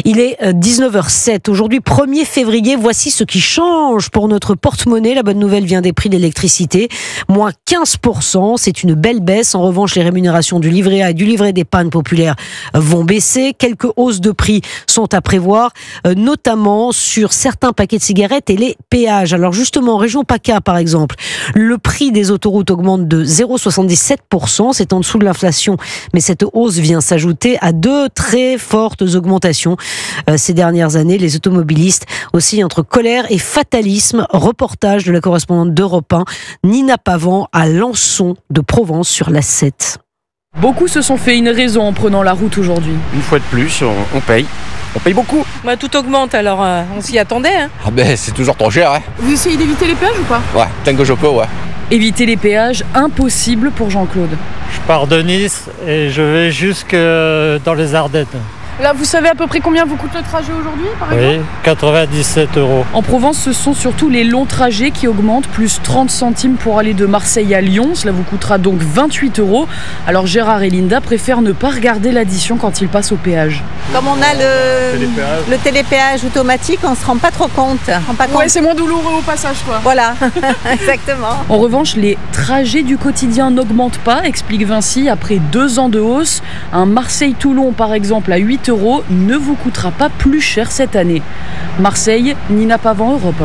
Il est 19h07. Aujourd'hui, 1er février, voici ce qui change pour notre porte-monnaie. La bonne nouvelle vient des prix de l'électricité. Moins 15%, c'est une belle baisse. En revanche, les rémunérations du livret A et du livret d'épargne populaire vont baisser. Quelques hausses de prix sont à prévoir, notamment sur certains paquets de cigarettes et les péages. Alors justement, en région PACA, par exemple, le prix des autoroutes augmente de 0,77%. C'est en dessous de l'inflation, mais cette hausse vient s'ajouter à deux très fortes augmentations ces dernières années. Les automobilistes aussi entre colère et fatalisme. Reportage de la correspondante d'Europe 1, Nina Pavant, à Lançon de Provence sur l'A7. Beaucoup se sont fait une raison en prenant la route aujourd'hui. Une fois de plus, on paye. On paye beaucoup. Tout augmente, alors on s'y attendait. Ah ben c'est toujours trop cher. Hein. Vous essayez d'éviter les péages ou pas? Ouais, tant que je peux, ouais. Éviter les péages, impossible pour Jean-Claude. Je pars de Nice et je vais jusque dans les Ardennes. Là, vous savez à peu près combien vous coûte le trajet aujourd'hui, par exemple? Oui, 97 €. En Provence, ce sont surtout les longs trajets qui augmentent, plus 30 centimes pour aller de Marseille à Lyon. Cela vous coûtera donc 28 €. Alors Gérard et Linda préfèrent ne pas regarder l'addition quand ils passent au péage. Comme on a le télépéage automatique, on ne se rend pas trop compte. Ouais, c'est moins douloureux au passage, quoi. Voilà, exactement. En revanche, les trajets du quotidien n'augmentent pas, explique Vinci. Après 2 ans de hausse, un Marseille-Toulon, par exemple, à 8 € ne vous coûtera pas plus cher cette année. Marseille, Nina Pavant, Europe 1.